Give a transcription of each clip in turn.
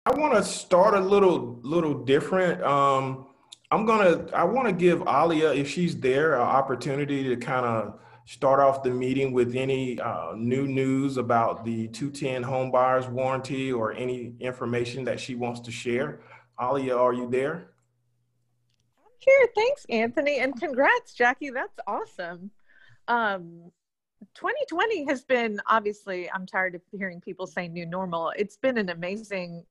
I want to start a little different. I want to give Alia, if she's there, an opportunity to kind of start off the meeting with any new news about the 210 home buyers warranty or any information that she wants to share. Alia, are you there? Here, thanks, Anthony, and congrats, Jackie. That's awesome. Um, 2020 has been, obviously, I'm tired of hearing people say new normal. It's been an amazingly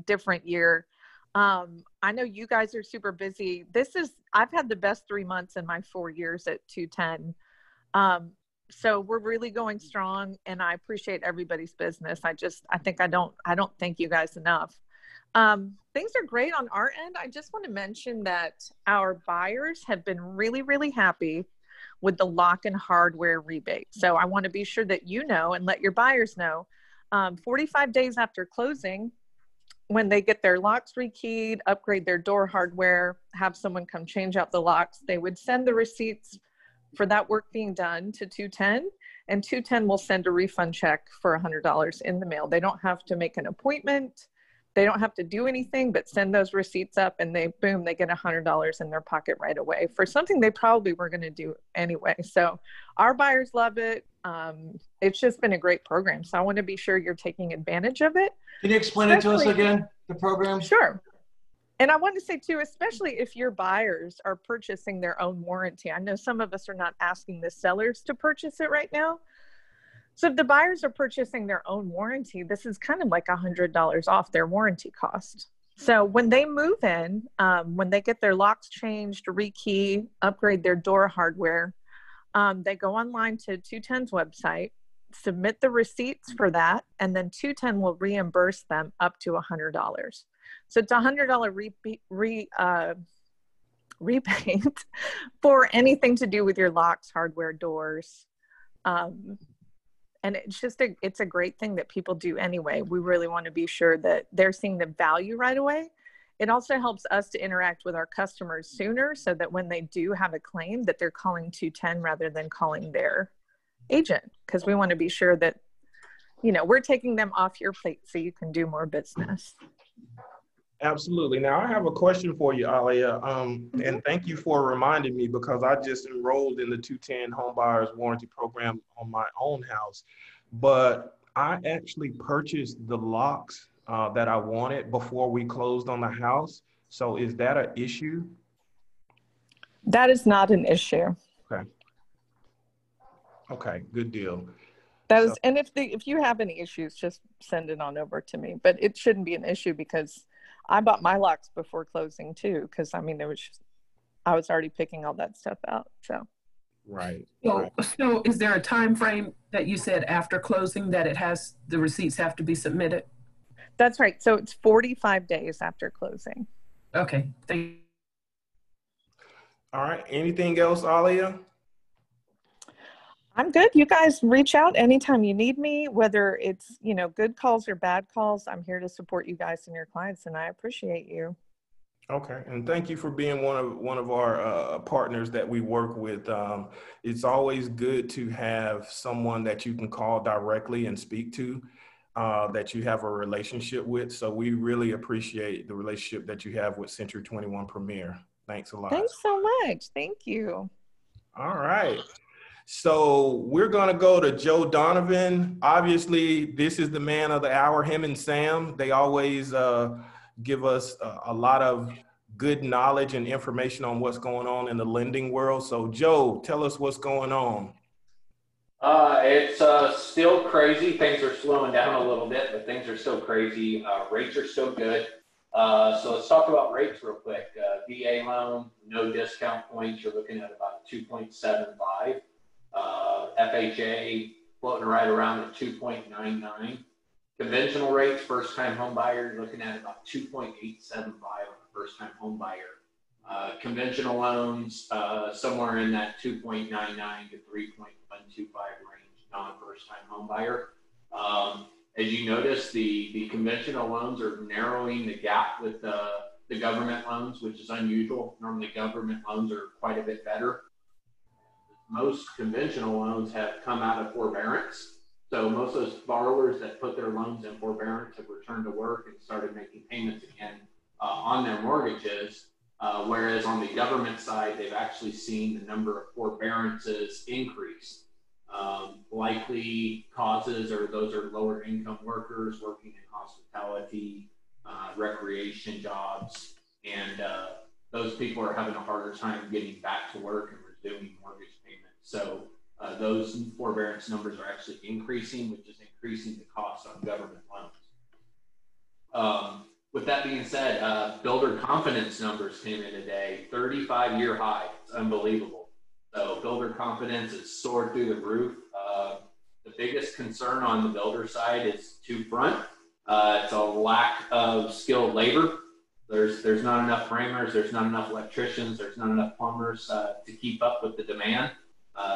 different year. I know you guys are super busy. I've had the best 3 months in my 4 years at 210. So we're really going strong, and I appreciate everybody's business. I don't thank you guys enough. Things are great on our end. I just want to mention that our buyers have been really, really happy with the lock and hardware rebate. So I want to be sure that you know and let your buyers know. 45 days after closing, when they get their locks rekeyed, upgrade their door hardware, have someone come change out the locks, they would send the receipts for that work being done to 210, and 210 will send a refund check for $100 in the mail. They don't have to make an appointment. They don't have to do anything but send those receipts up, and they get $100 in their pocket right away for something they probably were going to do anyway. So our buyers love it. It's just been a great program. So I want to be sure you're taking advantage of it. Can you explain it to us again, the program? Sure. And I want to say too, especially if your buyers are purchasing their own warranty. I know some of us are not asking the sellers to purchase it right now. So if the buyers are purchasing their own warranty, this is kind of like $100 off their warranty cost. So when they move in, when they get their locks changed, rekey, upgrade their door hardware, they go online to 210's website, submit the receipts for that, and then 210 will reimburse them up to $100. So it's a $100 rebate for anything to do with your locks, hardware, doors. And it's a great thing that people do anyway. We really want to be sure that they're seeing the value right away. It also helps us to interact with our customers sooner so that when they do have a claim that they're calling 210 rather than calling their agent, because we want to be sure that, we're taking them off your plate so you can do more business. Absolutely. Now, I have a question for you, Alia, and thank you for reminding me because I just enrolled in the 210 Home Buyers Warranty Program on my own house, but I actually purchased the locks that I wanted before we closed on the house. So is that an issue? That is not an issue. Okay. Okay, good deal. And if you have any issues, just send it on over to me, but it shouldn't be an issue because I bought my locks before closing too, because I was already picking all that stuff out. So, right. So is there a time frame that you said after closing that the receipts have to be submitted? That's right. So it's 45 days after closing. Okay. Thank you. All right. Anything else, Alia? I'm good. You guys reach out anytime you need me, whether it's, good calls or bad calls. I'm here to support you guys and your clients, and I appreciate you. Okay. And thank you for being one of our partners that we work with. It's always good to have someone that you can call directly and speak to, that you have a relationship with. So we really appreciate the relationship that you have with Century 21 Premier. Thanks a lot. Thanks so much. Thank you. All right. So we're going to go to Joe Donovan. Obviously, this is the man of the hour, him and Sam. They always give us a lot of good knowledge and information on what's going on in the lending world. So Joe, tell us what's going on. It's still crazy. Things are slowing down a little bit, but things are still crazy. Rates are still good. So let's talk about rates real quick. VA loan, no discount points, you're looking at about 2.75. FHA floating right around at 2.99. Conventional rates, first-time home buyer, you're looking at about 2.875 on a first-time home buyer. Conventional loans, somewhere in that 2.99 to 3.125 range, non-first-time home buyer. As you notice, the conventional loans are narrowing the gap with the government loans, which is unusual. Normally, government loans are quite a bit better. Most conventional loans have come out of forbearance, So most of those borrowers that put their loans in forbearance have returned to work and started making payments again on their mortgages. Whereas on the government side, they've actually seen the number of forbearances increase. Likely causes are those are lower income workers working in hospitality, recreation jobs, and those people are having a harder time getting back to work and resuming mortgage payments. So those forbearance numbers are actually increasing, which is increasing the cost on government loans. With that being said, builder confidence numbers came in today, 35-year high. It's unbelievable. So builder confidence is soared through the roof. The biggest concern on the builder side is two front. It's a lack of skilled labor. There's not enough framers, there's not enough electricians, there's not enough plumbers to keep up with the demand.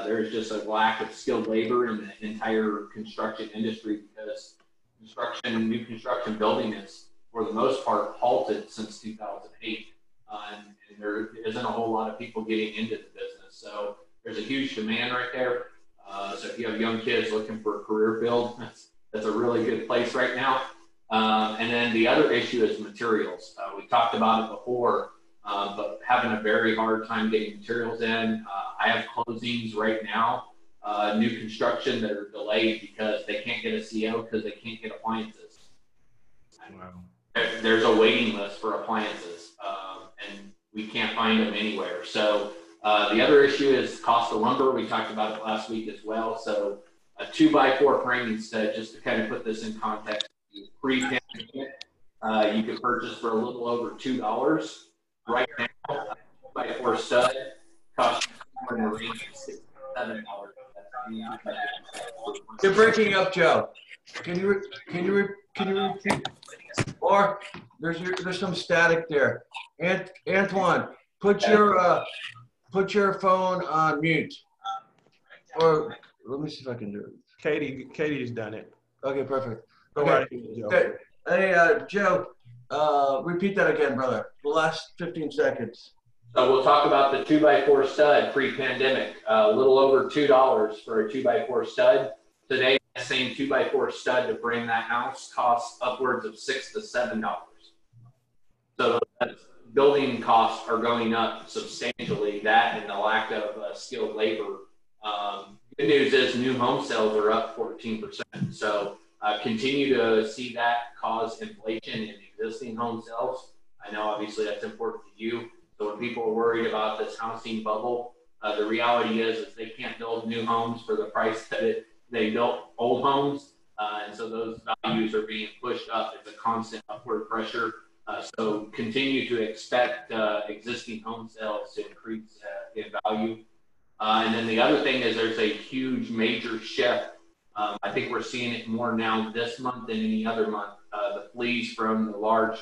There's just a lack of skilled labor in the entire construction industry because new construction building is, for the most part, halted since 2008. And there isn't a whole lot of people getting into the business. So there's a huge demand right there. So if you have young kids looking for a career field, that's a really good place right now. And then the other issue is materials. We talked about it before, but having a very hard time getting materials in. I have closings right now, new construction that are delayed because they can't get a CO because they can't get appliances. Wow. There's a waiting list for appliances, and we can't find them anywhere. So the other issue is cost of lumber. We talked about it last week as well. So a 2x4 framing stud, just to kind of put this in context, pre-pandemic, you could purchase for a little over $2. Right now, a 2x4 stud costs somewhere in the range of $6 to $7. You're breaking up, Joe. Can you repeat? Or there's some static there. Antoine, put your phone on mute. Or let me see if I can do it. Katie's done it. Okay, perfect. Go Okay. right ahead, Joe. Good. Hey, Joe, repeat that again, brother. The last 15 seconds. So we'll talk about the 2x4 stud pre-pandemic. A little over $2 for a 2x4 stud. Today, that same 2x4 stud to frame that house costs upwards of $6 to $7. So building costs are going up substantially. That and the lack of skilled labor. Good news is new home sales are up 14%. So continue to see that cause inflation in existing home sales. I know obviously that's important to you. So when people are worried about this housing bubble, the reality is they can't build new homes for the price that they built old homes. And so those values are being pushed up. It's a constant upward pressure. So continue to expect existing home sales to increase in value. And then the other thing is there's a huge major shift. I think we're seeing it more now this month than any other month. The flees from the large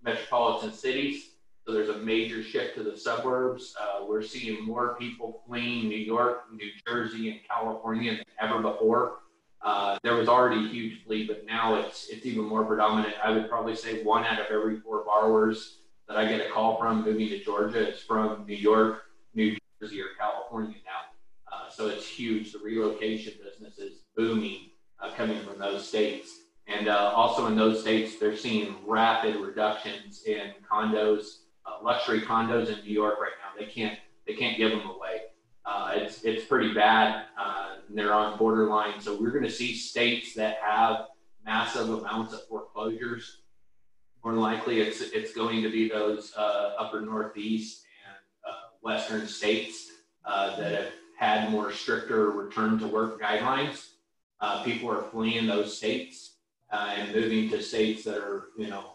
metropolitan cities. So there's a major shift to the suburbs. We're seeing more people fleeing New York, New Jersey, and California than ever before. There was already a huge flee, but now it's even more predominant. I would probably say 1 out of every 4 borrowers that I get a call from moving to Georgia is from New York, New Jersey, or California now. So it's huge. The relocation business is booming coming from those states. And also in those states, they're seeing rapid reductions in condos, luxury condos in New York right now. They can't give them away. It's pretty bad. They're on borderline. So we're going to see states that have massive amounts of foreclosures. More than likely, it's going to be those upper Northeast and Western states that have had more stricter return to work guidelines. People are fleeing those states and moving to states that are,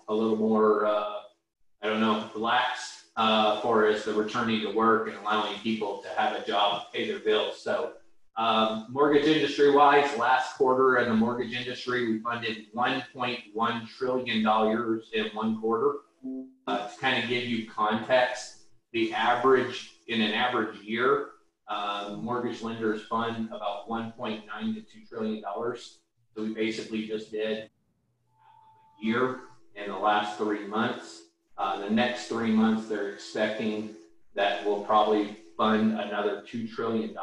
a little more, relaxed for as the returning to work and allowing people to have a job, pay their bills. So mortgage industry wise, last quarter in the mortgage industry, we funded $1.1 trillion in one quarter. To kind of give you context, the average in an average year, mortgage lenders fund about $1.9 to $2 trillion. So we basically just did a year in the last 3 months. The next 3 months, they're expecting that we'll probably fund another $2 trillion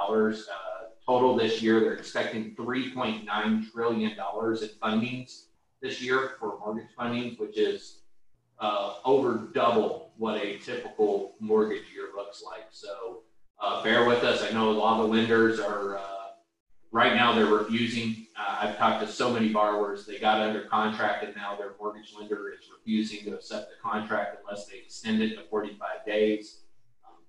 total this year, they're expecting $3.9 trillion in fundings this year for mortgage fundings, which is over double what a typical mortgage year looks like. So bear with us. I know a lot of the lenders are right now they're refusing. I've talked to so many borrowers. They got under contract and now their mortgage lender is refusing to accept the contract unless they extend it to 45 days.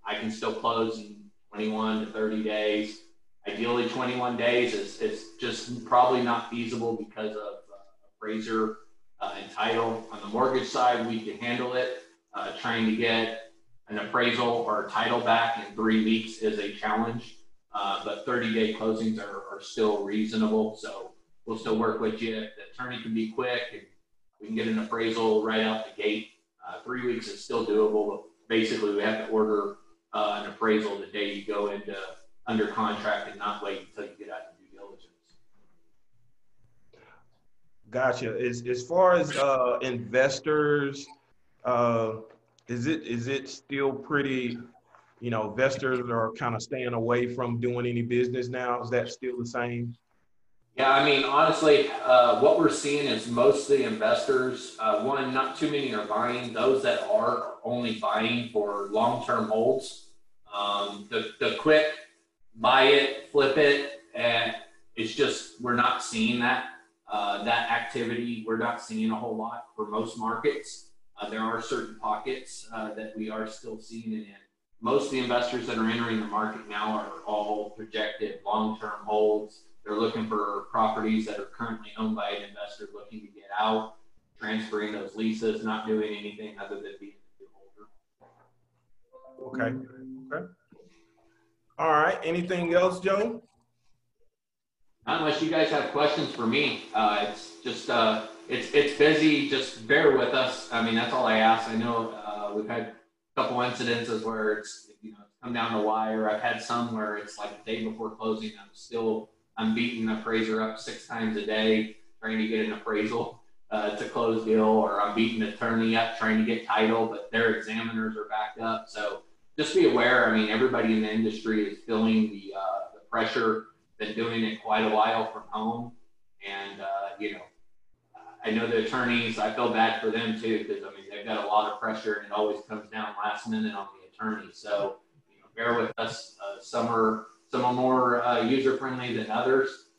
I can still close in 21 to 30 days. Ideally, 21 days is just probably not feasible because of appraiser and title. On the mortgage side, we can handle it. Trying to get an appraisal or a title back in 3 weeks is a challenge, but 30-day closings are still reasonable. So we'll still work with you. The attorney can be quick and we can get an appraisal right out the gate. 3 weeks is still doable, but basically we have to order an appraisal the day you go into under contract and not wait until you get out of due diligence. Gotcha. As far as investors, is it still pretty, investors are kind of staying away from doing any business now? Is that still the same? Yeah, I mean, honestly, what we're seeing is most of the investors, one, not too many are buying. Those that are only buying for long-term holds. The quick buy it, flip it, and it's just, we're not seeing that activity. We're not seeing a whole lot for most markets. There are certain pockets that we are still seeing it in. Most of the investors that are entering the market now are all projected long-term holds. They're looking for properties that are currently owned by an investor looking to get out, transferring those leases, not doing anything other than being a holder. Okay. All right. Anything else, Joe? Not unless you guys have questions for me. It's just, it's busy. Just bear with us. I mean, that's all I ask. I know we've had a couple incidences where it's, come down the wire. I've had some where it's like the day before closing, I'm beating the appraiser up 6 times a day, trying to get an appraisal to close deal, or I'm beating the attorney up trying to get title, but their examiners are backed up. So just be aware. I mean, everybody in the industry is feeling the pressure. Been doing it quite a while from home, and I know the attorneys. I feel bad for them too, because I mean they've got a lot of pressure, and it always comes down last minute on the attorney. So bear with us. Some are more user friendly than others,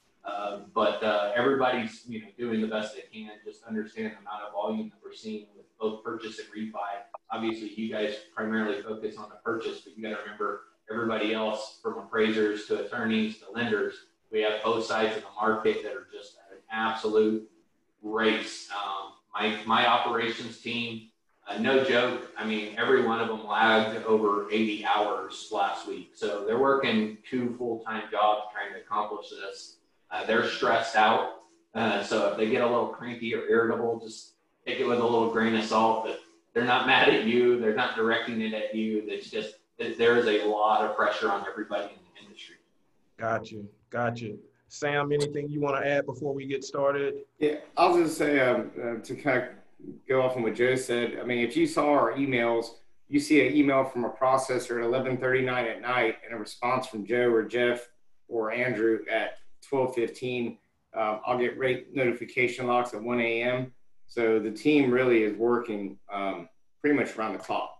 but everybody's doing the best they can. Just understand the amount of volume that we're seeing with both purchase and refi. Obviously, you guys primarily focus on the purchase, but you got to remember everybody else, from appraisers to attorneys to lenders, we have both sides of the market that are just at an absolute race. My operations team, no joke, I mean, every one of them lagged over 80 hours last week. So they're working 2 full-time jobs trying to accomplish this. They're stressed out. So if they get a little cranky or irritable, just take it with a little grain of salt. That they're not mad at you. They're not directing it at you. It's just, there is a lot of pressure on everybody in the industry. Gotcha. Sam, anything you want to add before we get started? Yeah, I was just say to kind of go off on what Joe said. I mean, if you saw our emails, you see an email from a processor at 11:39 at night and a response from Joe or Jeff or Andrew at 12:15. I'll get rate notification locks at 1 a.m. So the team really is working pretty much around the clock.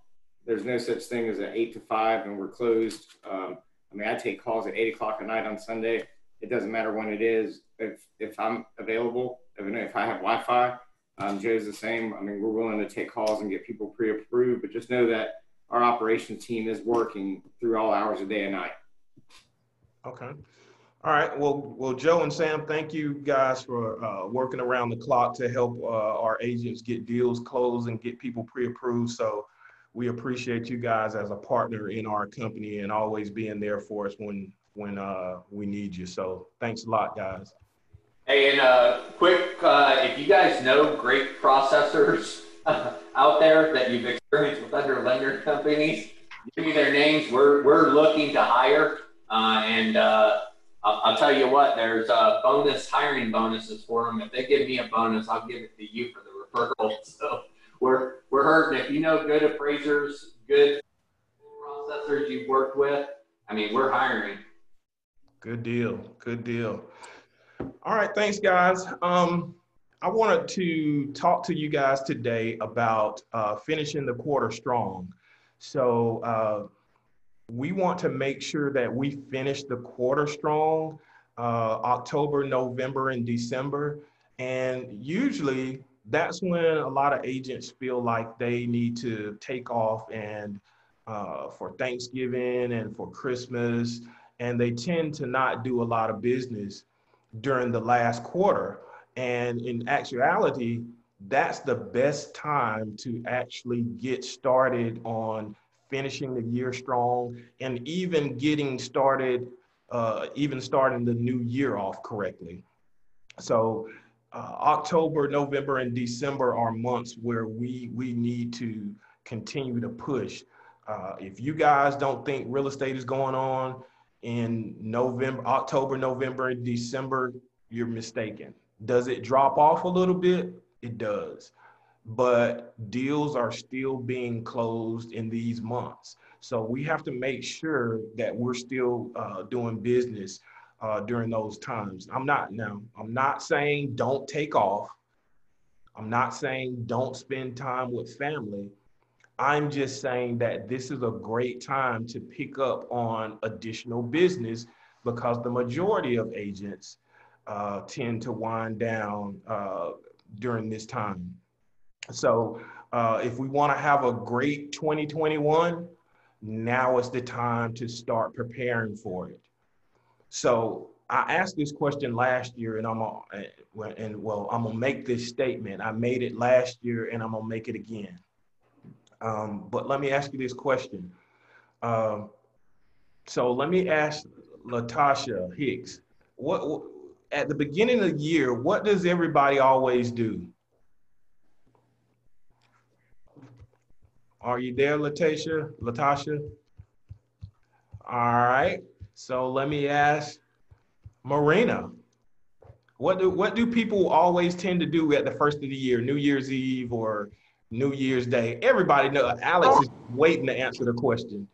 There's no such thing as an 8 to 5 and we're closed. I mean, I take calls at 8 o'clock at night on Sunday. It doesn't matter when it is. If I'm available, if I have Wi-Fi, Joe's the same. I mean, we're willing to take calls and get people pre-approved, but just know that our operations team is working through all hours of day and night. Okay. All right. Well, Joe and Sam, thank you guys for working around the clock to help our agents get deals closed and get people pre-approved. So we appreciate you guys as a partner in our company and always being there for us when we need you. So thanks a lot, guys. Hey, and quick, if you guys know great processors out there that you've experienced with other lender companies, give me their names. We're looking to hire, and I'll tell you what, there's hiring bonuses for them. If they give me a bonus, I'll give it to you for the referral. So we're hurting. If you know good appraisers, good processors you've worked with, I mean, we're hiring. Good deal. Good deal. All right. Thanks, guys. I wanted to talk to you guys today about finishing the quarter strong. So we want to make sure that we finish the quarter strong, October, November, and December. And usually that's when a lot of agents feel like they need to take off and for Thanksgiving and for Christmas, and they tend to not do a lot of business during the last quarter. And in actuality, that's the best time to actually get started on finishing the year strong and even getting started, even starting the new year off correctly. So October, November, and December are months where we need to continue to push. If you guys don't think real estate is going on in November, October, November, and December, you're mistaken. Does it drop off a little bit? It does. But deals are still being closed in these months. So we have to make sure that we're still doing business during those times. I'm not saying don't take off. I'm not saying don't spend time with family. I'm just saying that this is a great time to pick up on additional business because the majority of agents tend to wind down during this time. So if we want to have a great 2021, now is the time to start preparing for it. So I asked this question last year, and I'm gonna make this statement. I made it last year, and I'm gonna make it again. But let me ask you this question. So let me ask Latasha Hicks, what at the beginning of the year, what does everybody always do? Are you there, Latasha? All right. So let me ask Marina. What do people always tend to do at the first of the year, New Year's Eve or New Year's Day? Everybody knows. Alex is waiting to answer the question.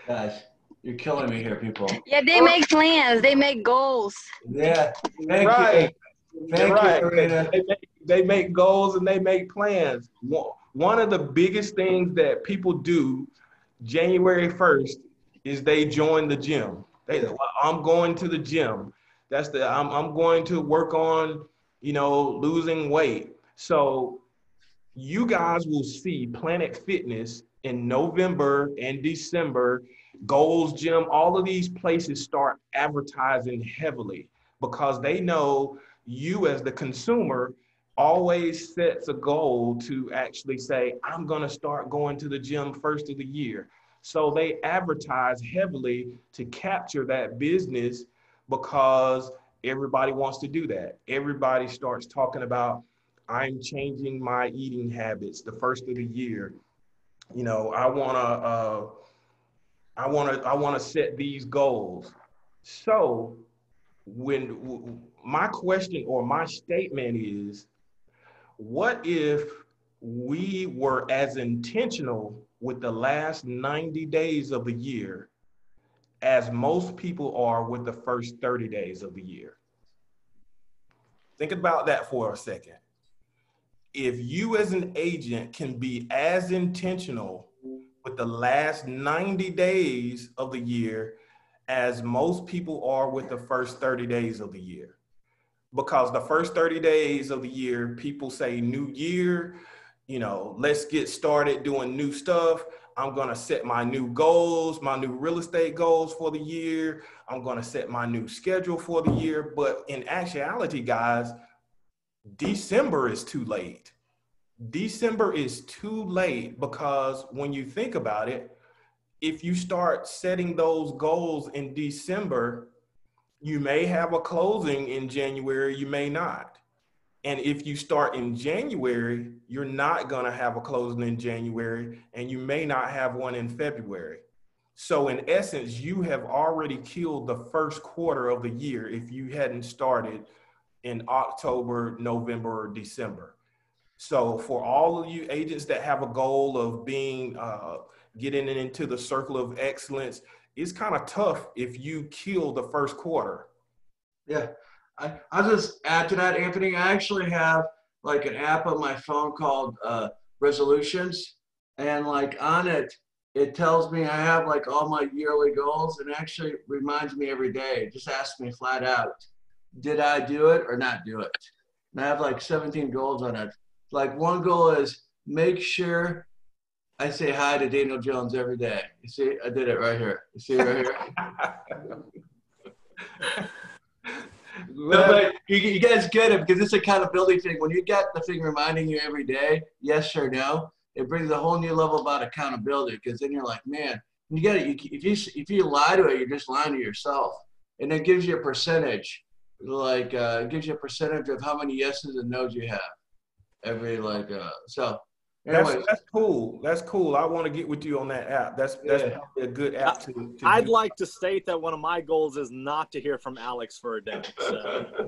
Guys, you're killing me here, people. Yeah, they make plans. They make goals. Yeah, thank Right. you. Thank you, Marina. They make goals and they make plans. One of the biggest things that people do January 1st is they join the gym. I'm going to the gym. I'm going to work on, losing weight. So you guys will see Planet Fitness in November and December, Gold's Gym, all of these places start advertising heavily because they know you as the consumer always sets a goal to actually say, I'm going to start going to the gym first of the year. So they advertise heavily to capture that business because everybody wants to do that. Everybody starts talking about, I'm changing my eating habits the first of the year. I want to set these goals. So when my question or my statement is, what if we were as intentional with the last 90 days of the year as most people are with the first 30 days of the year? Think about that for a second. If you as an agent can be as intentional with the last 90 days of the year as most people are with the first 30 days of the year. Because the first 30 days of the year, people say new year, let's get started doing new stuff. I'm going to set my new goals, my new real estate goals for the year. I'm going to set my new schedule for the year. But in actuality, guys, December is too late. December is too late because when you think about it, if you start setting those goals in December, you may have a closing in January, you may not. And if you start in January, you're not going to have a closing in January, and you may not have one in February. So in essence, you have already killed the first quarter of the year if you hadn't started in October, November, or December. So for all of you agents that have a goal of getting into the circle of excellence, it's kind of tough if you kill the first quarter. Yeah, I'll just add to that, Anthony. I actually have like an app on my phone called Resolutions, and like on it, it tells me I have like all my yearly goals, and actually reminds me every day. It just asks me flat out, did I do it or not do it? And I have like 17 goals on it. Like one goal is make sure I say hi to Daniel Jones every day. You see, I did it right here. You see it right here? No, but you guys get it because it's an accountability thing. When you get the thing reminding you every day, yes or no, it brings a whole new level about accountability, because then you're like, man, you get it. If you lie to it, you're just lying to yourself. And it gives you a percentage. Like it gives you a percentage of how many yeses and nos you have every so anyways. That's cool. That's cool. I want to get with you on that app. That's probably a good app to I'd do. like to state that one of my goals is not to hear from Alex for a day. So.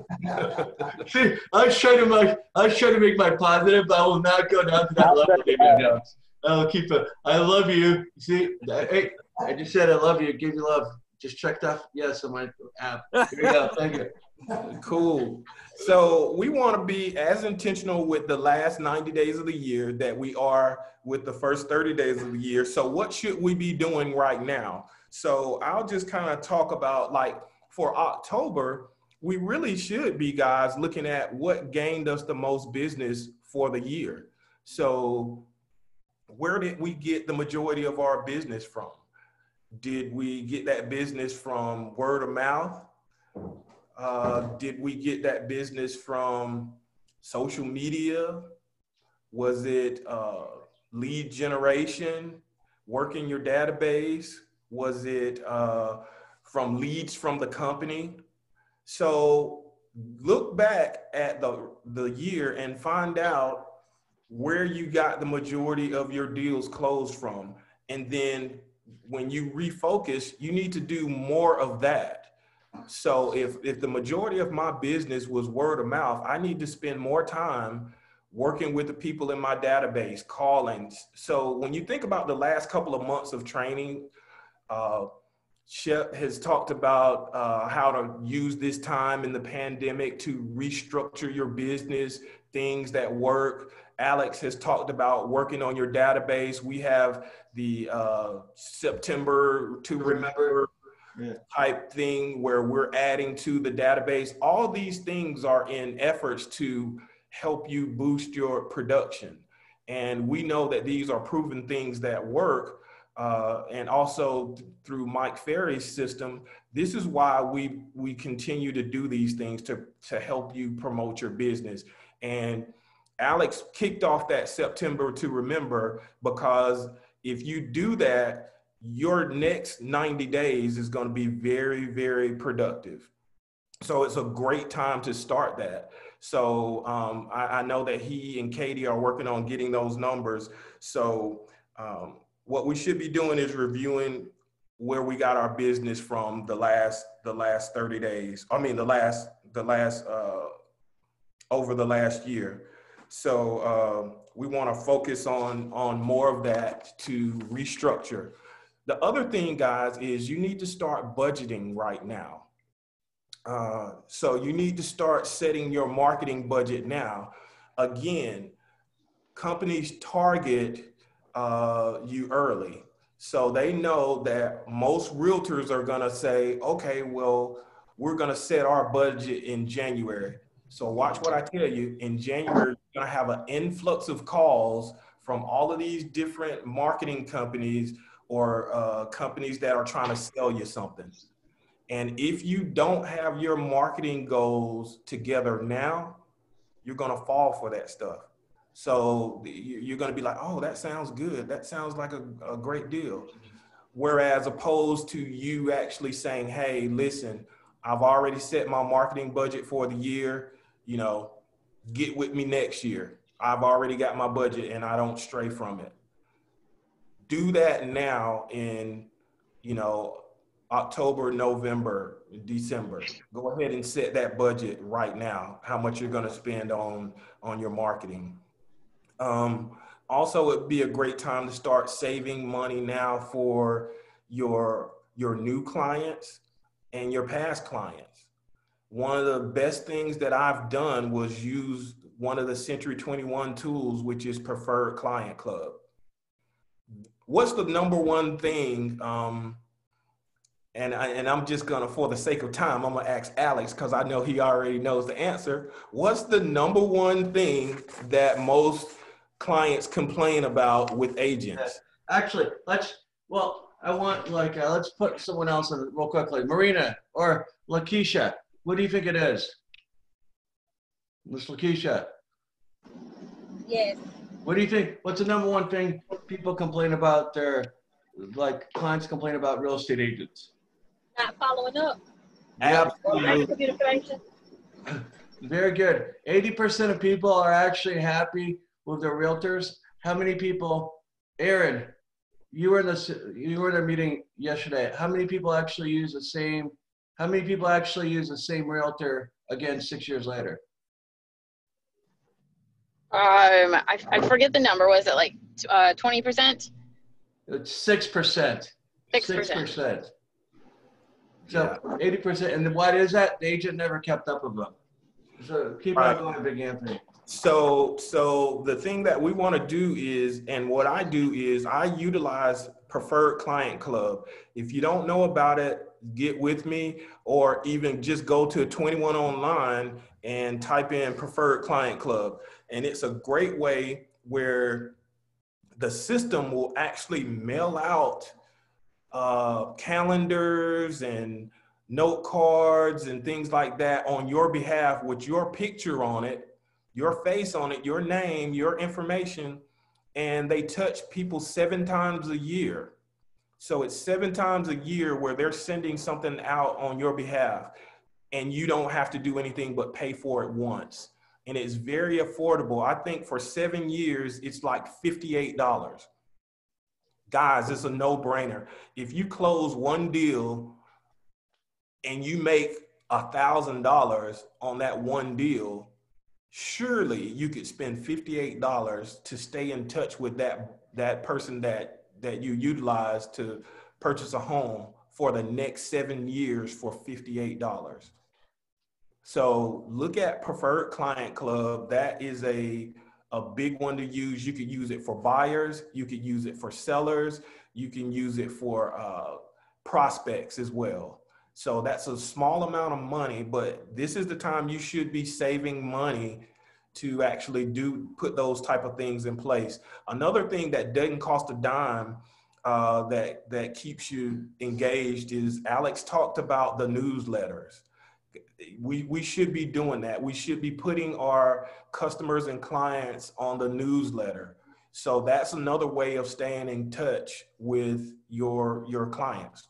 See, I was trying to make my positive, but I will not go down to that level. I'll keep it. I love you. See, hey, I just said I love you. Give you love. Just checked off yes on my app. Here we go. Thank you. Cool. So we want to be as intentional with the last 90 days of the year that we are with the first 30 days of the year. So what should we be doing right now? So I'll just kind of talk about, like, for October, we really should be, guys, looking at what gained us the most business for the year. So where did we get the majority of our business from? Did we get that business from word of mouth? Did we get that business from social media? Was it lead generation, working your database? Was it from leads from the company? So look back at the year and find out where you got the majority of your deals closed from. And then when you refocus, you need to do more of that. So if the majority of my business was word of mouth, I need to spend more time working with the people in my database, calling. So when you think about the last couple of months of training, Shep has talked about how to use this time in the pandemic to restructure your business, things that work. Alex has talked about working on your database. We have the September to remember type thing where we're adding to the database. All these things are in efforts to help you boost your production. And we know that these are proven things that work. And also through Mike Ferry's system, this is why we continue to do these things to help you promote your business. And Alex kicked off that September to remember, because if you do that, your next 90 days is going to be very, very productive. So it's a great time to start that. So I know that he and Katie are working on getting those numbers. So what we should be doing is reviewing where we got our business from the last 30 days. I mean, over the last year. So we want to focus on more of that to restructure. The other thing, guys, is you need to start budgeting right now. So you need to start setting your marketing budget now. Again, companies target you early. So they know that most realtors are going to say, okay, well, we're going to set our budget in January. So watch what I tell you. In January, you're going to have an influx of calls from all of these different marketing companies or companies that are trying to sell you something. And if you don't have your marketing goals together now, you're going to fall for that stuff. So you're going to be like, oh, that sounds good. That sounds like a great deal. Whereas opposed to you actually saying, hey, listen, I've already set my marketing budget for the year, get with me next year. I've already got my budget and I don't stray from it. Do that now in, October, November, December. Go ahead and set that budget right now, how much you're going to spend on your marketing. Also, it'd be a great time to start saving money now for your your new clients and your past clients. One of the best things that I've done was use one of the Century 21 tools, which is Preferred Client Club. What's the number one thing, and I'm just gonna, for the sake of time, I'm gonna ask Alex because I know he already knows the answer. What's the number one thing that most clients complain about with agents? Actually, I want let's put someone else in real quickly. Marina or Lakeisha, what do you think it is? Miss Lakeisha. Yes. What do you think? What's the number one thing people complain about clients complain about real estate agents? Not following up. Absolutely. Communication. Very good. 80% of people are actually happy with their realtors. How many people, Aaron, you were in the meeting yesterday. How many people actually use the same realtor again 6 years later? I forget the number. Was it like 20%? It's 6%. 6%. So 80%. And why is that? The agent never kept up with them. So keep on going, Big Anthony. So the thing that we want to do is, and what I do is I utilize Preferred Client Club. If you don't know about it, get with me, or even just go to 21 Online and type in Preferred Client Club. And it's a great way where the system will actually mail out calendars and note cards and things like that on your behalf with your picture on it, your face on it, your name, your information, and they touch people 7 times a year. So it's 7 times a year where they're sending something out on your behalf, and you don't have to do anything but pay for it once. And it's very affordable. I think for 7 years, it's like $58. Guys, it's a no-brainer. If you close one deal and you make $1,000 on that one deal, surely you could spend $58 to stay in touch with that person that you utilize to purchase a home for the next 7 years for $58. So look at Preferred Client Club. That is a big one to use. You could use it for buyers. You could use it for sellers. You can use it for prospects as well. So that's a small amount of money, but this is the time you should be saving money to actually put those type of things in place. Another thing that doesn't cost a dime that keeps you engaged is Alex talked about the newsletters. We should be doing that. We should be putting our customers and clients on the newsletter. So that's another way of staying in touch with your clients.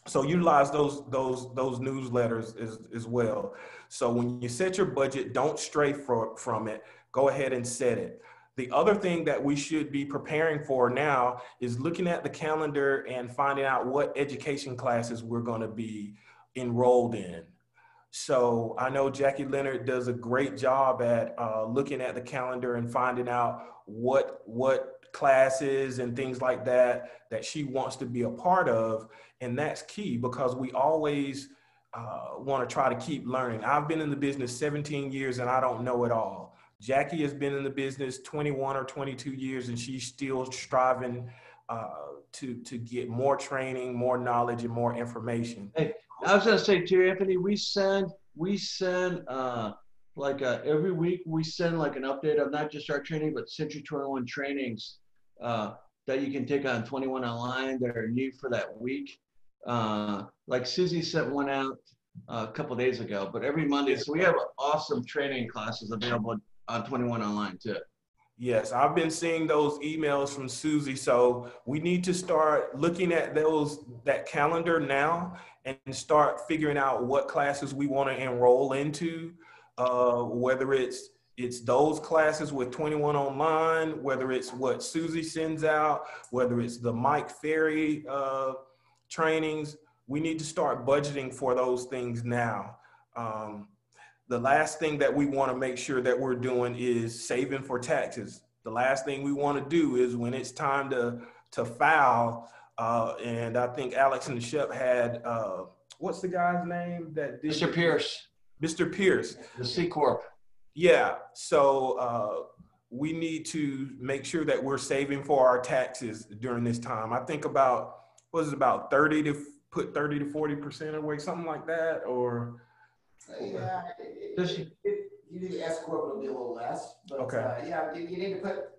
So utilize those newsletters as well. So when you set your budget, don't stray from it. Go ahead and set it. The other thing that we should be preparing for now is looking at the calendar and finding out what education classes we're going to be enrolled in. So I know Jackie Leonard does a great job at looking at the calendar and finding out what classes and things like that she wants to be a part of. And that's key because we always want to try to keep learning. I've been in the business 17 years and I don't know it all. Jackie has been in the business 21 or 22 years and she's still striving to get more training, more knowledge, and more information. Hey, I was going to say too, Anthony, we send every week we send like an update of not just our training, but Century 21 trainings that you can take on 21 Online that are new for that week. Like Susie sent one out a couple of days ago, but every Monday. So we have awesome training classes available on 21 Online too. Yes, I've been seeing those emails from Susie. So we need to start looking at that calendar now and start figuring out what classes we want to enroll into, whether it's those classes with 21 Online, whether it's what Susie sends out, whether it's the Mike Ferry trainings. We need to start budgeting for those things now. The last thing that we want to make sure that we're doing is saving for taxes. The last thing we want to do is when it's time to file, And I think Alex and Shep had, what's the guy's name that did Mr. Pierce, Mr. Pierce. the C Corp. Yeah, so we need to make sure that we're saving for our taxes during this time. I think about, what is it, about 30 to 40% away, something like that, or? Yeah, if you do S Corp, it'll be a little less, but Okay. yeah, you need to put,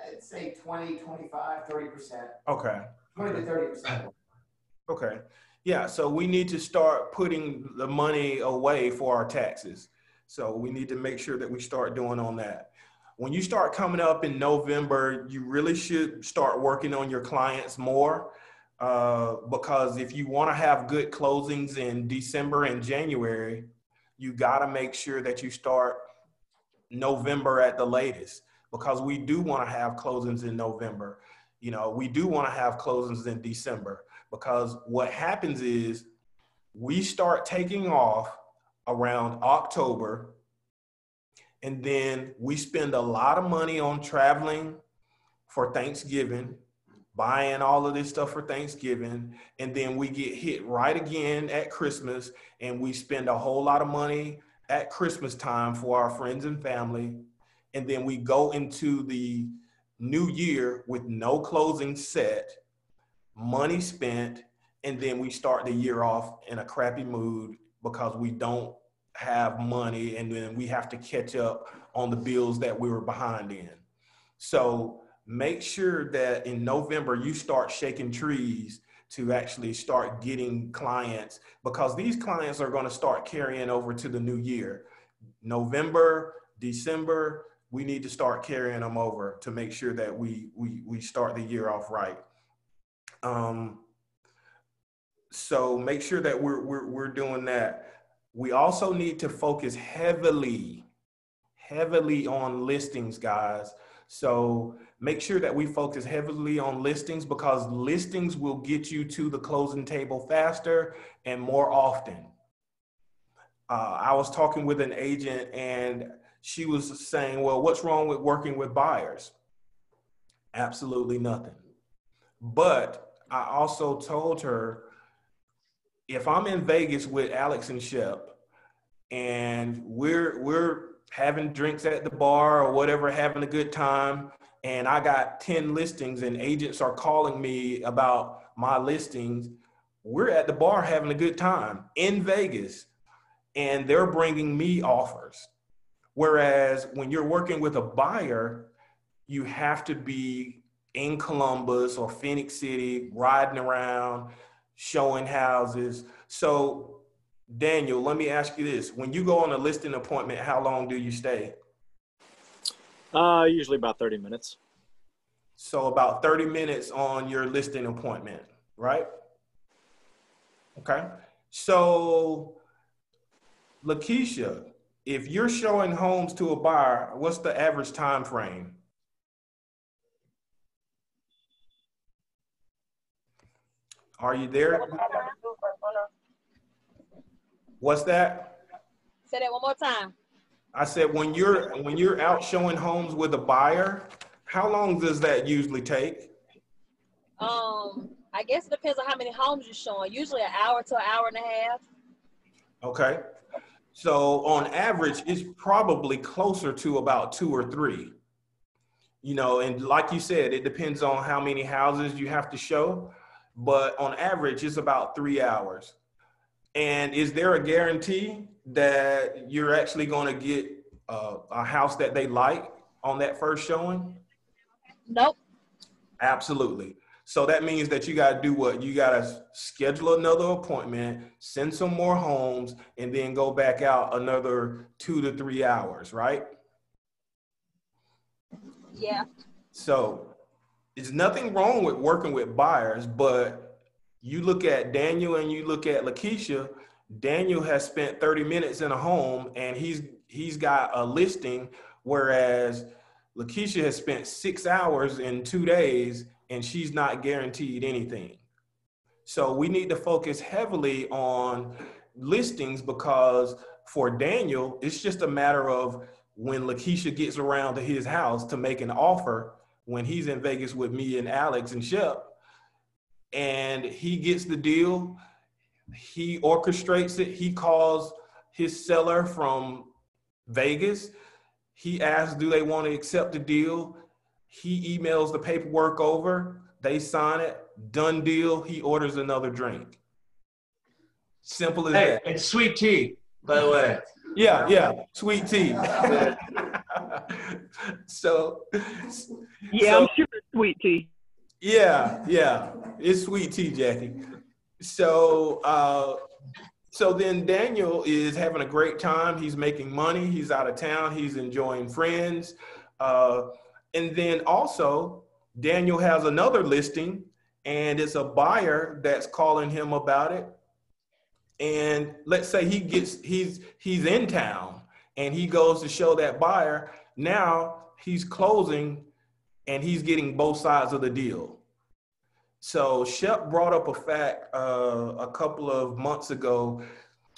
I'd say 20, 25, 30%, Okay. 20 to 30%. Okay. Yeah, so we need to start putting the money away for our taxes. So we need to make sure that we start doing on that. When you start coming up in November, you really should start working on your clients more, because if you want to have good closings in December and January, you got to make sure that you start November at the latest, because we do want to have closings in November. You know, we do want to have closings in December, because what happens is we start taking off around October, and then we spend a lot of money on traveling for Thanksgiving, buying all of this stuff for Thanksgiving, and then we get hit right again at Christmas, and we spend a whole lot of money at Christmas time for our friends and family, and then we go into the new year with no closing set, money spent, and then we start the year off in a crappy mood because we don't have money, and then we have to catch up on the bills that we were behind in. So make sure that in November you start shaking trees to actually start getting clients, because these clients are going to start carrying over to the new year. November, December, we need to start carrying them over to make sure that we start the year off right. So make sure that we're doing that. We also need to focus heavily on listings, guys. So make sure that we focus heavily on listings, because listings will get you to the closing table faster and more often. I was talking with an agent, and she was saying, well, what's wrong with working with buyers? Absolutely nothing. But I also told her, if I'm in Vegas with Alex and Shep, and we're having drinks at the bar or whatever, having a good time, and I got 10 listings and agents are calling me about my listings, we're at the bar having a good time in Vegas, and they're bringing me offers. Whereas when you're working with a buyer, you have to be in Columbus or Phoenix City, riding around, showing houses. So Daniel, let me ask you this. When you go on a listing appointment, how long do you stay? Usually about 30 minutes. So about 30 minutes on your listing appointment, right? Okay. So Lakeisha, if you're showing homes to a buyer, what's the average time frame? Are you there? What's that? Say that one more time. I said, when you're out showing homes with a buyer, how long does that usually take? I guess it depends on how many homes you're showing. Usually an hour to an hour and a half. Okay. So on average, it's probably closer to about 2 or 3. You know, and like you said, it depends on how many houses you have to show, but on average, it's about 3 hours. And is there a guarantee that you're actually going to get a house that they like on that first showing? Nope. Absolutely. So that means that you got to do what? You got to schedule another appointment, send some more homes, and then go back out another 2 to 3 hours, right? Yeah. So there's nothing wrong with working with buyers, but you look at Daniel and you look at Lakeisha. Daniel has spent 30 minutes in a home and he's got a listing, whereas Lakeisha has spent 6 hours in 2 days and she's not guaranteed anything. So we need to focus heavily on listings, because for Daniel, it's just a matter of when Lakeisha gets around to his house to make an offer when he's in Vegas with me and Alex and Shep. and he gets the deal. He orchestrates it. He calls his seller from Vegas. He asks, do they want to accept the deal? He emails the paperwork over. They sign it. Done deal. He orders another drink. Simple as that. It's sweet tea, by the way. Yeah, sweet tea. So, yeah, I'm sure it's sweet tea. Yeah, it's sweet tea, Jackie. So, so then Daniel is having a great time. He's making money. He's out of town. He's enjoying friends. And then also, Daniel has another listing, and it's a buyer that's calling him about it. And let's say he's in town, and he goes to show that buyer. Now he's closing, and he's getting both sides of the deal. So Shep brought up a fact a couple of months ago.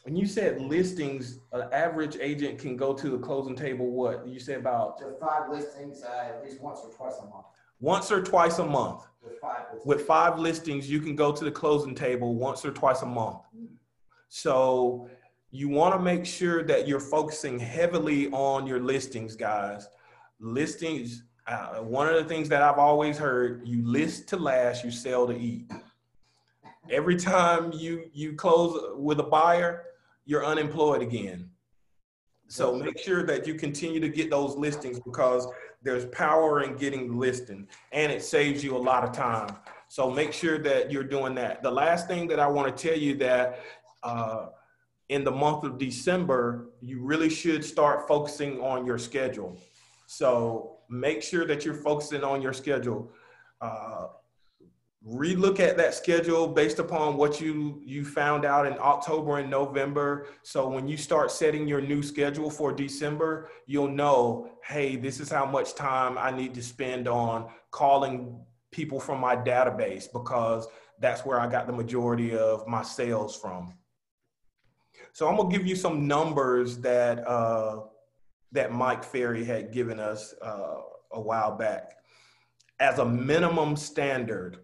And you said listings, an average agent can go to the closing table, what? You said about? To 5 listings, at least once or twice a month. Once or twice a month. With 5 listings. With 5 listings, you can go to the closing table once or twice a month. So you want to make sure that you're focusing heavily on your listings, guys. Listings, one of the things that I've always heard, you list to last, you sell to eat. Every time you close with a buyer, you're unemployed again. So make sure that you continue to get those listings, because there's power in getting the listing, and it saves you a lot of time. So make sure that you're doing that. The last thing that I want to tell you that in the month of December, you really should start focusing on your schedule. So make sure that you're focusing on your schedule. Relook at that schedule based upon what you found out in October and November. So when you start setting your new schedule for December, you'll know, hey, this is how much time I need to spend on calling people from my database, because that's where I got the majority of my sales from. So I'm gonna give you some numbers that that Mike Ferry had given us a while back. As a minimum standard,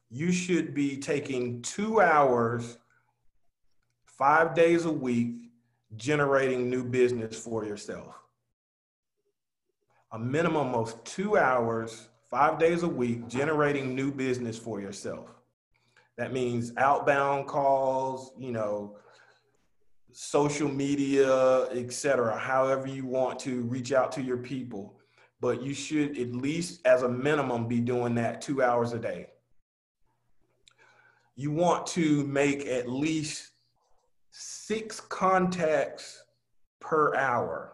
you should be taking 2 hours, 5 days a week, generating new business for yourself. A minimum of 2 hours, 5 days a week, generating new business for yourself. That means outbound calls, social media, etc. However you want to reach out to your people. But you should at least, as a minimum, be doing that 2 hours a day. You want to make at least 6 contacts per hour.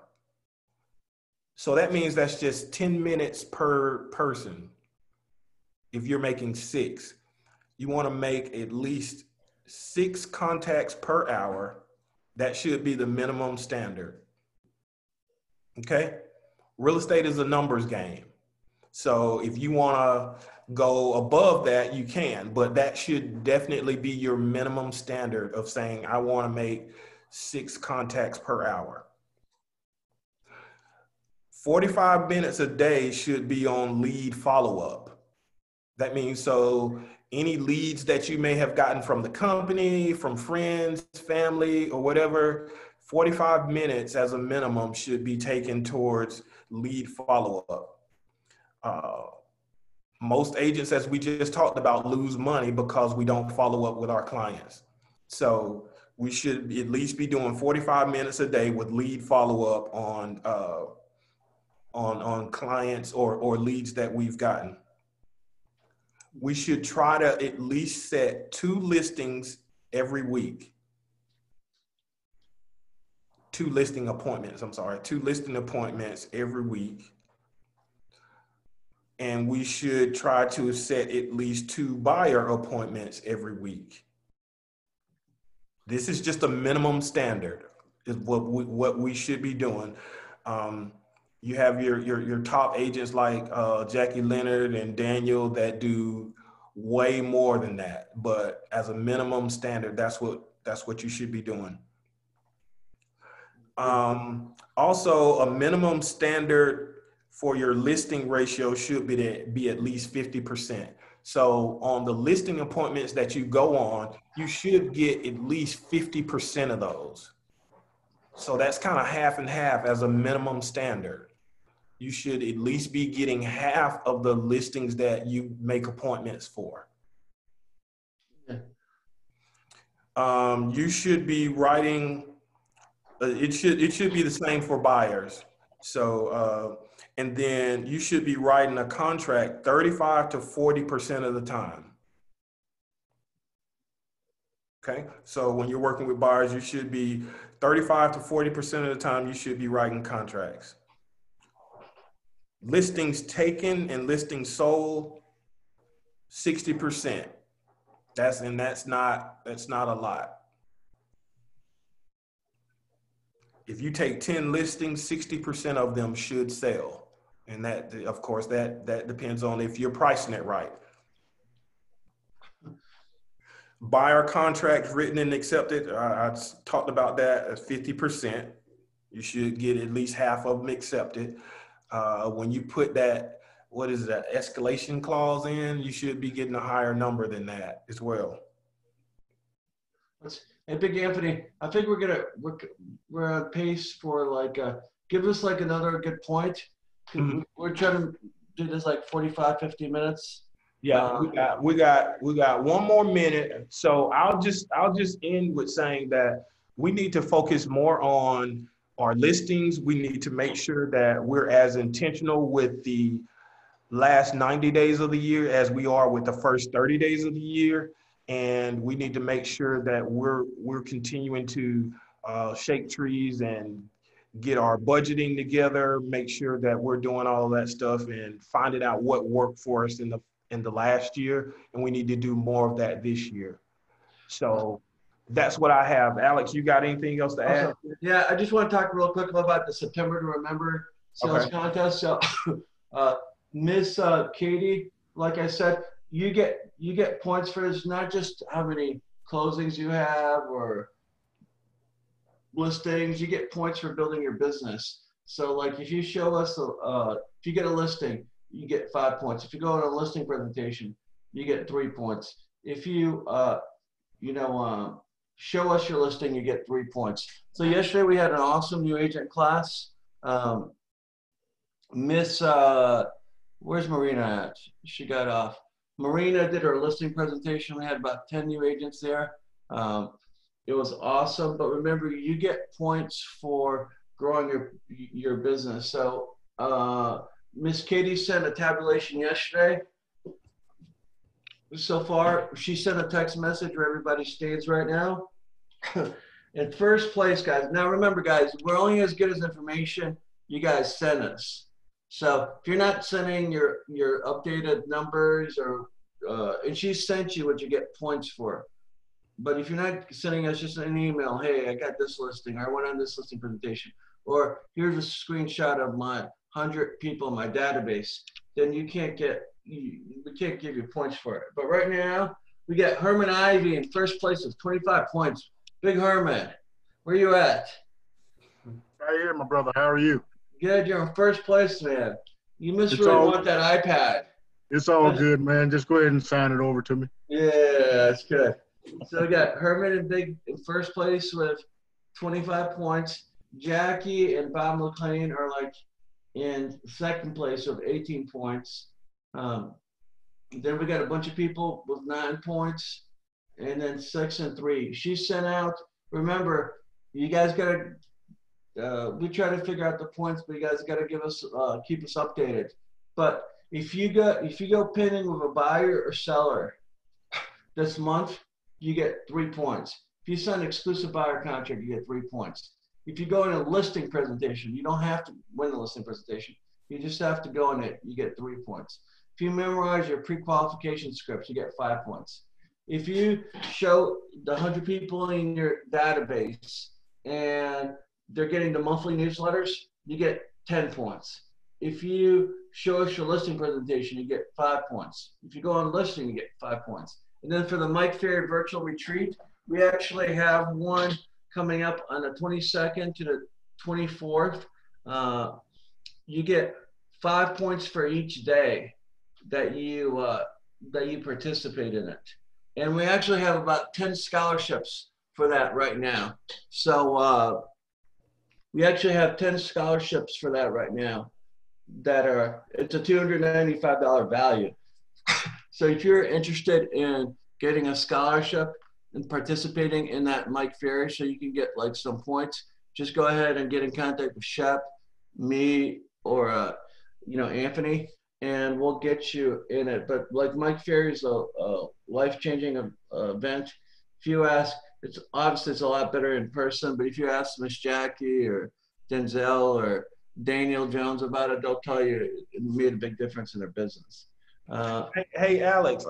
So that means that's just 10 minutes per person. If you're making 6, you want to make at least 6 contacts per hour. That should be the minimum standard. Okay? Real estate is a numbers game. So if you want to go above that, you can, but that should definitely be your minimum standard of saying, I want to make 6 contacts per hour. 45 minutes a day should be on lead follow-up. That means, so any leads that you may have gotten from the company, from friends, family, or whatever, 45 minutes as a minimum should be taken towards lead follow-up. Most agents, as we just talked about, lose money because we don't follow up with our clients. So we should at least be doing 45 minutes a day with lead follow-up on clients or leads that we've gotten. We should try to at least set 2 listings every week. 2 listing appointments every week. And we should try to set at least 2 buyer appointments every week. This is just a minimum standard, is what we should be doing. You have your top agents like Jackie Leonard and Daniel that do way more than that. But as a minimum standard, that's what you should be doing. Also, a minimum standard for your listing ratio should be at least 50%. So on the listing appointments that you go on, you should get at least 50% of those. So that's kind of half and half as a minimum standard. You should at least be getting half of the listings that you make appointments for. You should be writing, it should be the same for buyers. So, and then you should be writing a contract 35 to 40% of the time. Okay, so when you're working with buyers, you should be 35 to 40% of the time you should be writing contracts. Listings taken and listings sold, 60%. That's not a lot. If you take 10 listings, 60% of them should sell. And that, of course, that depends on if you're pricing it right. Buyer contracts written and accepted, I talked about that as 50%. You should get at least half of them accepted. When you put that, what is that, escalation clause in, you should be getting a higher number than that as well. Hey, Big Anthony, I think we're on pace for like, give us like another good point. We're trying to do this like 45, 50 minutes. Yeah, we got one more minute. So I'll just end with saying that we need to focus more on our listings. We need to make sure that we're as intentional with the last 90 days of the year as we are with the first 30 days of the year. And we need to make sure that we're continuing to shake trees and get our budgeting together, make sure that we're doing all of that stuff and finding out what worked for us in the last year. And we need to do more of that this year. So that's what I have. Alex, you got anything else to add? Yeah, I just want to talk real quick about the September to Remember sales contest. So Miss Katie, like I said, you get points for this, not just how many closings you have or listings. You get points for building your business. So like if you show us, if you get a listing, you get 5 points. If you go on a listing presentation, you get 3 points. If you, show us your listing, you get 3 points. So yesterday we had an awesome new agent class. Miss, where's Marina at? She got off. Marina did her listing presentation. We had about 10 new agents there. It was awesome, but remember, you get points for growing your business. So Miss Katie sent a tabulation yesterday. So far, she sent a text message where everybody stands right now. In first place, guys. Now remember, guys, we're only as good as information you guys send us. So if you're not sending your updated numbers or and she sent you what you get points for. But if you're not sending us just an email, hey, I got this listing, or I went on this listing presentation, or here's a screenshot of my 100 people in my database, then we can't give you points for it. But right now, we got Herman Ivy in first place with 25 points. Big Herman, where you at? Right here, my brother. How are you? Good. You're in first place, man. You must really want that iPad. It's all good, man. Just go ahead and sign it over to me. Yeah, that's good. So we got Herman and Big in first place with 25 points. Jackie and Bob McLean are like in second place with 18 points. Then we got a bunch of people with 9 points, and then 6 and 3. She sent out. Remember, you guys gotta. We try to figure out the points, but you guys gotta give us, keep us updated. But if you go pinning with a buyer or seller this month, you get 3 points. If you sign an exclusive buyer contract, you get 3 points. If you go in a listing presentation, you don't have to win the listing presentation. You just have to go in it. You get 3 points. If you memorize your pre-qualification scripts, you get 5 points. If you show the 100 people in your database and they're getting the monthly newsletters, you get 10 points. If you show us your listing presentation, you get 5 points. If you go on listing, you get 5 points. And then for the Mike Ferry virtual retreat, we actually have one coming up on the 22nd to the 24th. You get 5 points for each day that you participate in it. And we actually have about 10 scholarships for that right now. So we actually have 10 scholarships for that right now it's a $295 value. So if you're interested in getting a scholarship and participating in that Mike Ferry so you can get like some points, just go ahead and get in contact with Shep, me, or Anthony, and we'll get you in it. But like Mike Ferry is a life-changing event. If you ask, it's obviously it's a lot better in person, but if you ask Miss Jackie or Denzel or Daniel Jones about it, they'll tell you it made a big difference in their business. Hey, Alex,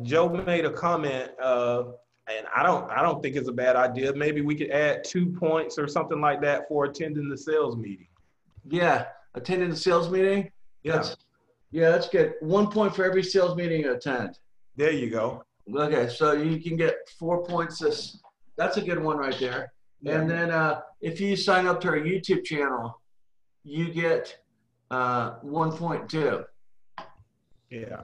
Joe made a comment, and I don't think it's a bad idea. Maybe we could add 2 points or something like that for attending the sales meeting. Yeah, attending the sales meeting. Yeah, that's good. 1 point for every sales meeting you attend. There you go. Okay, so you can get 4 points. That's a good one right there. Yeah. And then if you sign up to our YouTube channel, you get 1 point too. Yeah.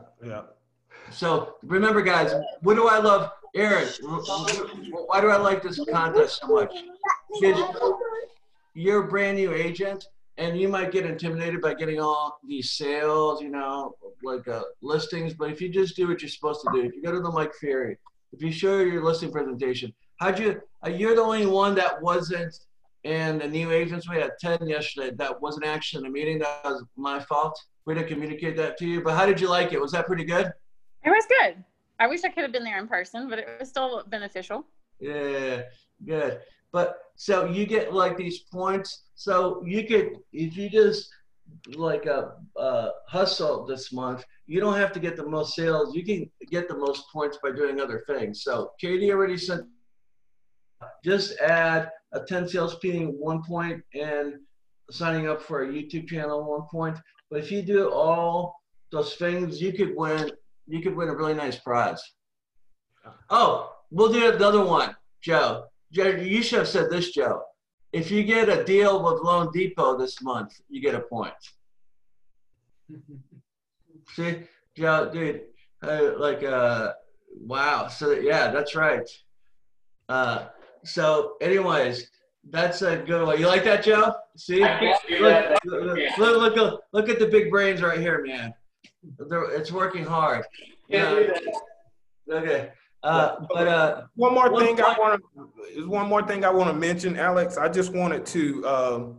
So remember, guys, what do I love, Aaron? Why do I like this contest so much? Because you're a brand new agent, and you might get intimidated by getting all these sales, listings. But if you just do what you're supposed to do, if you go to the Mike Ferry, if you show your listing presentation, you're the only one that wasn't in the new agents. We had 10 yesterday that wasn't actually in the meeting. That was my fault. We didn't communicate that to you. But how did you like it? Was that pretty good? It was good. I wish I could have been there in person, but it was still beneficial. Yeah, good. But so you get like these points. So you could, if you just hustle this month, you don't have to get the most sales. You can get the most points by doing other things. So Katie already sent, just add a 10 sales meeting 1 point and signing up for a YouTube channel 1 point. But if you do all those things, you could win a really nice prize. Oh, we'll do another one, Joe. Joe, you should have said this, Joe. If you get a deal with Loan Depot this month, you get a point. See, Joe, dude, wow. So yeah, that's right. So anyways, that's a good one. You like that, Joe? See, look at the big brains right here, man. It's working hard. Yeah. Okay. One more thing I want to mention, Alex. I just wanted to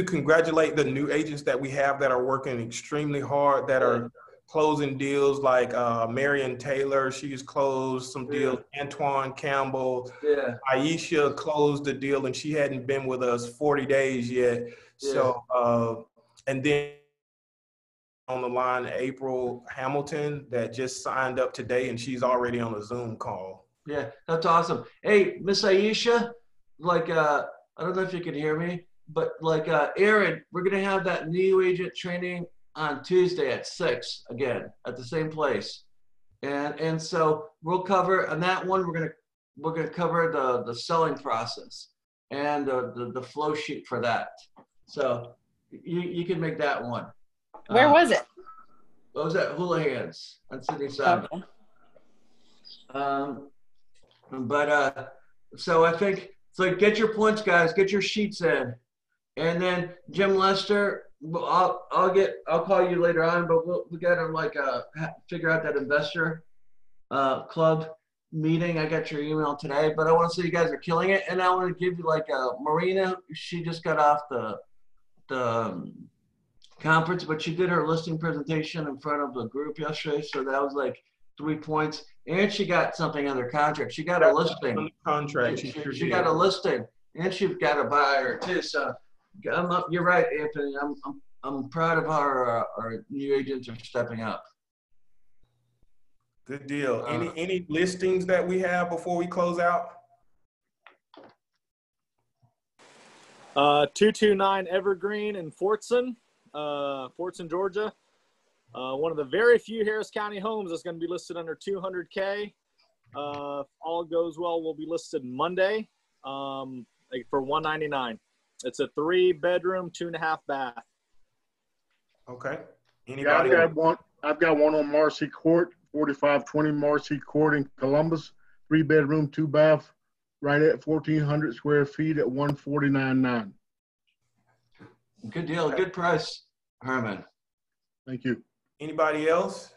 congratulate the new agents that we have that are working extremely hard, that are closing deals, like Marion Taylor. She's closed some deals. Antoine Campbell. Yeah. Aisha closed the deal, and she hadn't been with us 40 days yet. Yeah. So, and then on the line, April Hamilton, that just signed up today, and she's already on a Zoom call. Yeah, that's awesome. Hey, Miss Aisha, I don't know if you can hear me, but Aaron, we're gonna have that new agent training on Tuesday at 6 again at the same place, and so we'll cover on that one. We're gonna cover the selling process and the flow sheet for that. So you can make that one. Where was it? What was that? Houlihan's on Sydney Simon. Okay. So I think so. Get your points, guys. Get your sheets in, and then Jim Lester. I'll call you later on, but we gotta figure out that investor club meeting. I got your email today, but I want to say you guys are killing it, and I want to give you Marina. She just got off the conference, but she did her listing presentation in front of the group yesterday, so that was 3 points. And she got something under contract. She got a listing. Contract. She got a listing, and she got a buyer too. So you're right, Anthony. I'm proud of how our new agents are stepping up. Good deal. Any listings that we have before we close out? 229 Evergreen in Fortson, Georgia. One of the very few Harris County homes that's going to be listed under 200K. If all goes well, will be listed Monday for $199. It's a 3-bedroom, 2.5 bath. Okay. Yeah, Anybody? I've got one on Marcy Court, 4520 Marcy Court in Columbus, 3-bedroom, 2-bath, right at 1,400 square feet at 149.9. Good deal, good price, Herman. Thank you. Anybody else?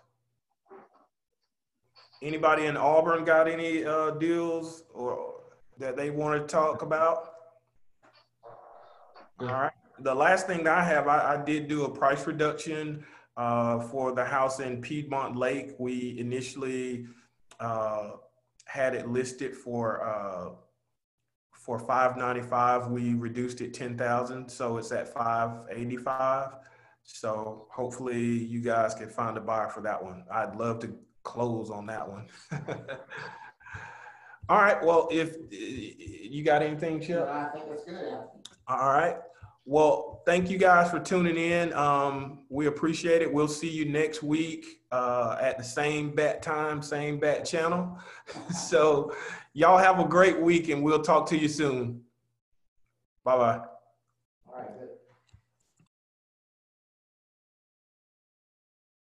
Anybody in Auburn got any deals or that they want to talk about? All right. The last thing that I have, I did do a price reduction for the house in Piedmont Lake. We initially had it listed for $595. We reduced it $10,000, so it's at $585. So hopefully you guys can find a buyer for that one. I'd love to close on that one. All right. Well, if you got anything, Chip? I think that's good. All right. Well, thank you guys for tuning in. We appreciate it. We'll see you next week at the same bat time, same bat channel. So y'all have a great week and we'll talk to you soon. Bye-bye.